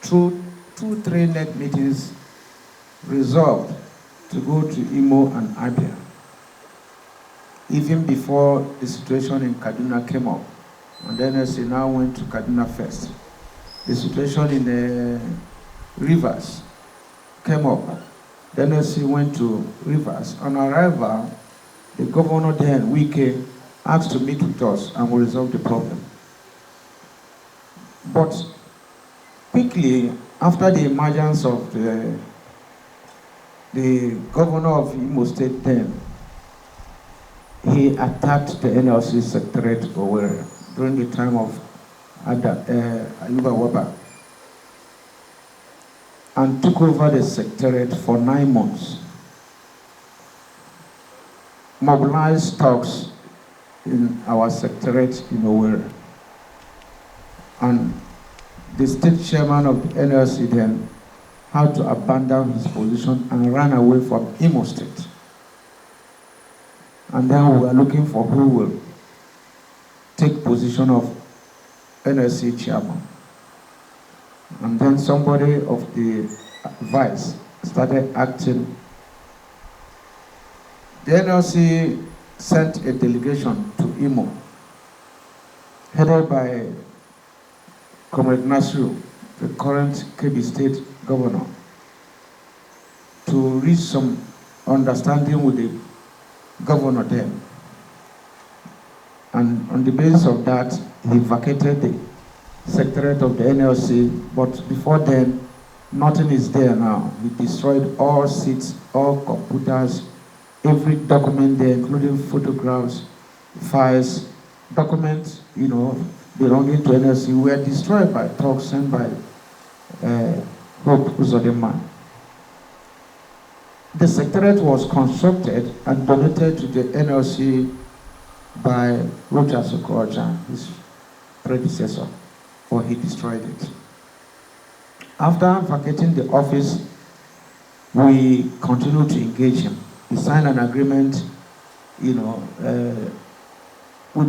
through 2-3 meetings, resolved to go to Imo and Abia, even before the situation in Kaduna came up. And then NLC now went to Kaduna first. The situation in the Rivers came up. Then NLC went to Rivers. On arrival, the governor then, Wike, asked to meet with us and we resolve the problem. But quickly, after the emergence of the governor of Imo State then, he attacked the NLC secretariat Owerri during the time of Ayuba Waba and took over the secretariat for 9 months. Mobilized talks in our secretariat in Owerri. And the state chairman of the NLC then had to abandon his position and ran away from Imo State. And then we were looking for who will take position of NLC chairman. And then somebody of the vice started acting. The NLC sent a delegation to Imo, headed by Comrade Nasiru, the current Kebbi State governor, to reach some understanding with the governor then. And on the basis of that, he vacated the secretariat of the NLC, but before then, nothing is there now. He destroyed all seats, all computers, every document there, including photographs, files, documents, belonging to NLC were destroyed by talks sent by Hope Uzodimma. The secretariat was constructed and donated to the NLC by Roger Sokocha, his predecessor, or he destroyed it. After vacating the office, we continued to engage him. He signed an agreement, with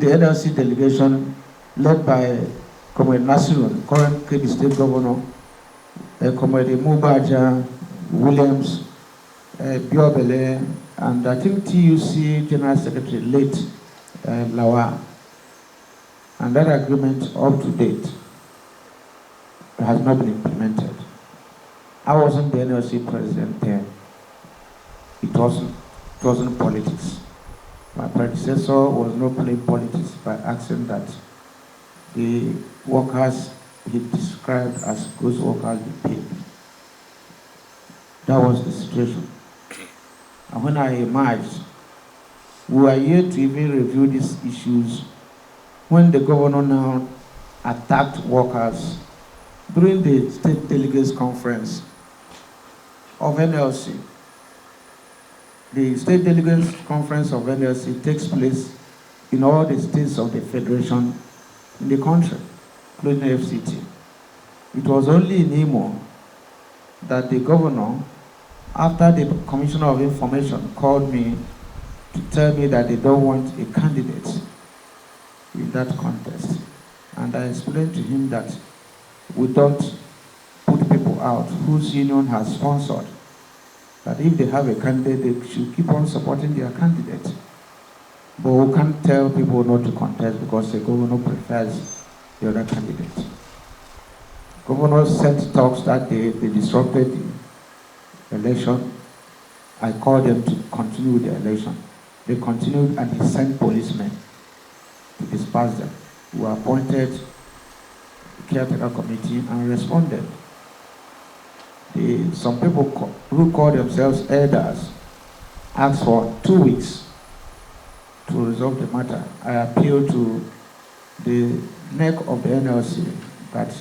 the NLC delegation led by Comrade Nasiru, current Kebbi State Governor, Comrade Imo State, Williams, Biobele, and I think TUC General Secretary, late Lawa. And that agreement, up to date, has not been implemented. I wasn't the NLC president then. It wasn't politics. My predecessor was not playing politics by asking that the workers he described as ghost workers be paid. That was the situation. And when I emerged, we were here to even review these issues when the governor now attacked workers during the state delegates conference of NLC. The state delegates conference of NLC takes place in all the states of the federation in the country, including the FCT. It was only in Imo that the governor, after the Commissioner of Information called me to tell me that they don't want a candidate in that contest. And I explained to him that we don't put people out whose union has sponsored, that if they have a candidate, they should keep on supporting their candidate. But we can't tell people not to contest because the governor prefers the other candidate. Governor sent talks that day, they disrupted the election. I called them to continue with the election. They continued and he sent policemen to disperse them, who appointed the caretaker committee and responded. Some people who call themselves elders asked for 2 weeks to resolve the matter. I appealed to the neck of the NLC that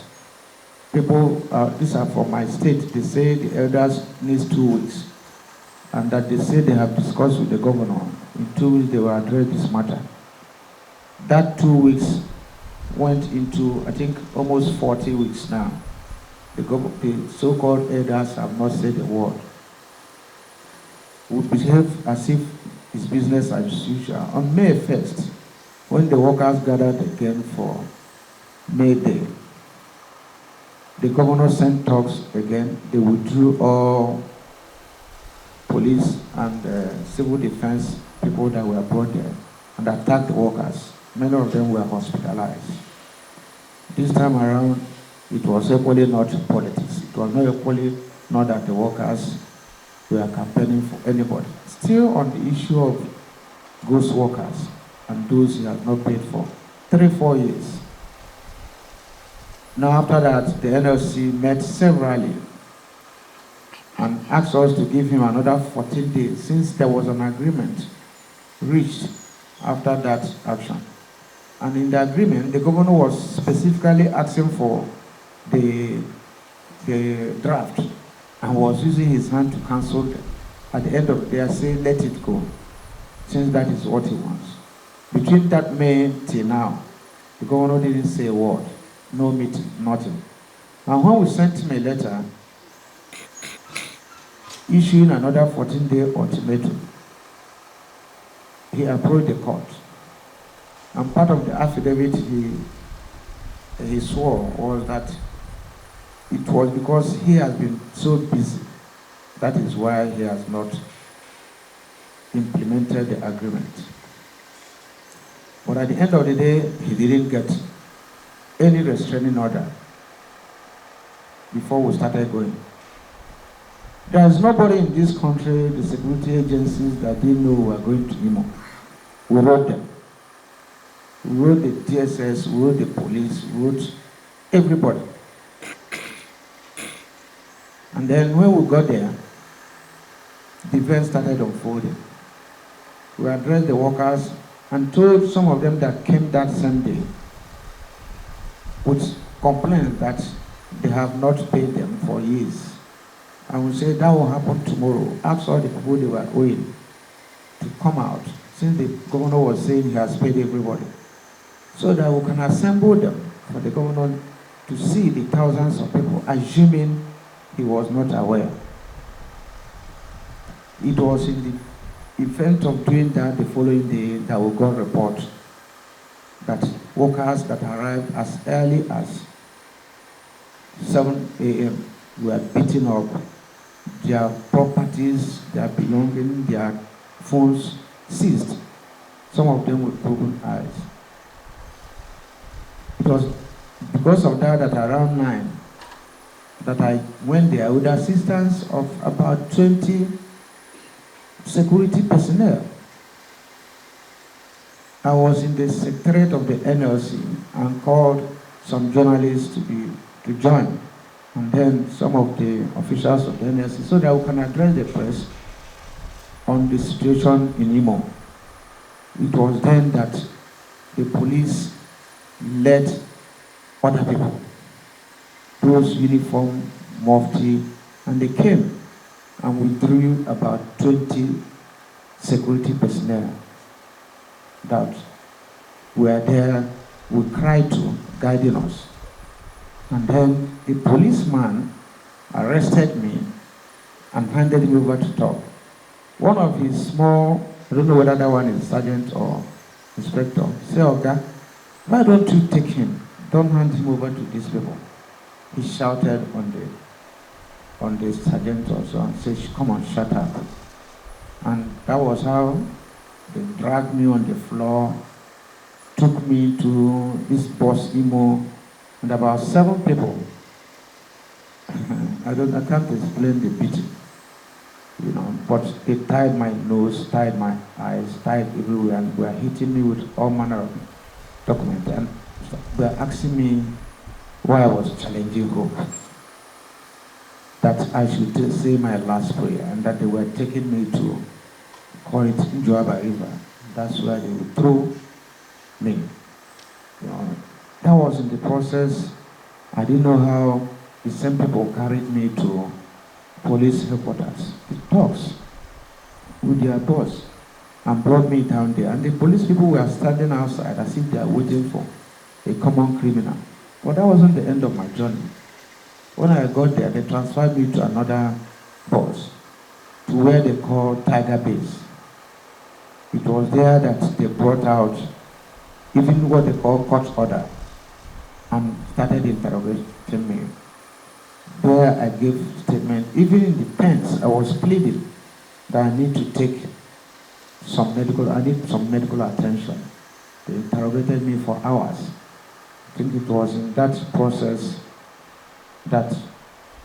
people, these are from my state, they say the elders need 2 weeks, and that they say they have discussed with the governor. In 2 weeks they will address this matter. That 2 weeks went into, I think, almost 40 weeks now. The so-called elders have not said a word. We behave as if it's business as usual. On May 1st, when the workers gathered again for May Day, the governor sent talks again. They withdrew all police and civil defense people that were brought there and attacked the workers. Many of them were hospitalized. This time around, it was equally not politics. It was not equally not that the workers were campaigning for anybody. Still on the issue of ghost workers and those he has not paid for 3-4 years. Now after that, the NLC met severally and asked us to give him another 14 days since there was an agreement reached after that action. And in the agreement, the governor was specifically asking for the draft and was using his hand to cancel them. At the end of the day, saying, let it go, since that is what he wants. Between that May till now, the governor didn't say a word, no meeting, nothing. And when we sent him a letter issuing another 14-day ultimatum, he approached the court. And part of the affidavit he swore was that it was because he has been so busy. That is why he has not implemented the agreement. But at the end of the day, he didn't get any restraining order before we started going. There is nobody in this country, the security agencies, that didn't know we were going to Imo. We wrote them. We wrote the DSS, we wrote the police, we wrote everybody. And then when we got there, the event started unfolding. We addressed the workers and told some of them that came that same day with complaints that they have not paid them for years. And we said that will happen tomorrow. Ask all the people they were owing to come out, since the governor was saying he has paid everybody, so that we can assemble them for the governor to see the thousands of people, assuming he was not aware. It was in the event of doing that the following day that we got report that workers that arrived as early as 7 a.m. were beaten up, their properties, their belongings, their phones seized, some of them with broken eyes. It was because of that that around 9 that I went there with the assistance of about 20 security personnel. I was in the secretariat of the NLC and called some journalists to join, and then some of the officials of the NLC, so that we can address the press on the situation in Imo. It was then that the police led other people, those uniform, mufti, and they came and withdrew about 20 security personnel that were there, we cried to, guiding us. And then the policeman arrested me and handed me over to talk. One of his small, I don't know whether that one is sergeant or inspector, said, "Oga, why don't you take him? Don't hand him over to these people." He shouted on the sergeant also and said, "Come on, shut up." And that was how they dragged me on the floor, took me to this boss Imo, and about 7 people. I can't explain the beating, but they tied my nose, tied my eyes, tied everywhere, and were hitting me with all manner of documents. And they were asking me why I was challenging Hope, that I should say my last prayer, and that they were taking me to call it Joaba River. That's where they would throw me. That was in the process. I didn't know how the same people carried me to police headquarters. It talks with their boss and brought me down there. And the police people were standing outside as if they are waiting for a common criminal. But that wasn't the end of my journey. When I got there, they transferred me to another boss, to where they call Tiger Base. It was there that they brought out even what they call court order and started interrogating me. where I gave statement. Even in the pens, I was pleading that I need to take I need some medical attention. They interrogated me for hours. I think it was in that process that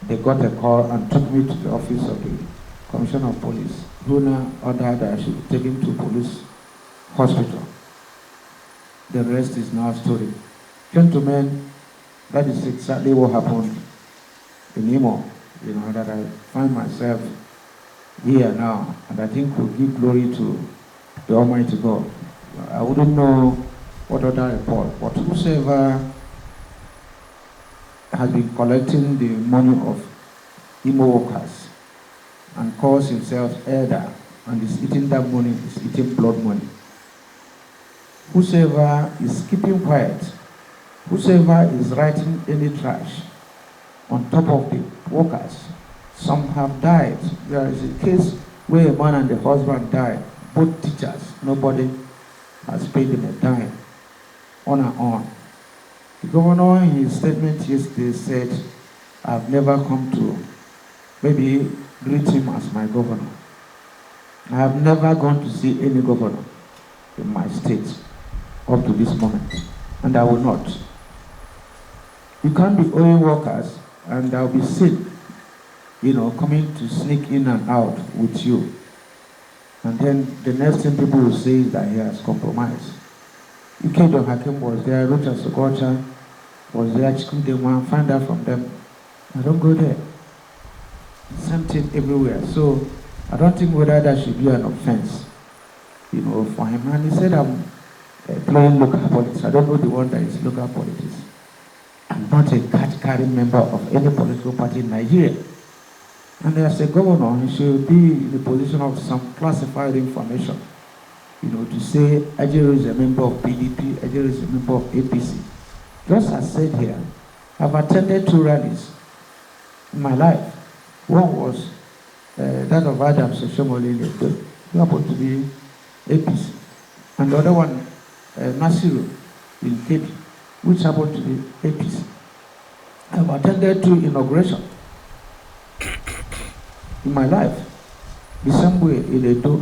they got a call and took me to the office of the Commissioner of Police, who now ordered that I should be taken to police hospital. The rest is now story. Gentlemen, that is exactly what happened in Imo, that I find myself here now, and I think we'll give glory to the Almighty God. I wouldn't know what other report, but whosoever has been collecting the money of Imo workers and calls himself elder and is eating that money, is eating blood money. Whosoever is keeping quiet, whosoever is writing any trash on top of the workers, some have died. There is a case where a man and the husband died, both teachers. Nobody has paid them a dime, on and on. The governor in his statement yesterday said, I've never come to maybe greet him as my governor. I have never gone to see any governor in my state up to this moment, and I will not. You can't be owing workers and I'll be seen, coming to sneak in and out with you. And then the next thing people will say is that he has compromised. Ikedo Hakim was there, Rocha Sokocha was there, Chikudema, find out from them. I don't go there. Same thing everywhere. So I don't think whether that should be an offense, for him. And he said, I'm playing local politics. I don't know the one that is local politics. I'm not a card-carrying member of any political party in Nigeria. And as a governor, he should be in the position of some classified information, to say Ajaero is a member of PDP, Ajaero is a member of APC. Just as said here, I've attended 2 rallies in my life. One was that of Adams Oshomole, who happened to be APC. And the other one, Nasiru in Cape, which happened to be APC. I've attended 2 inaugurations in my life. The same way in Edo,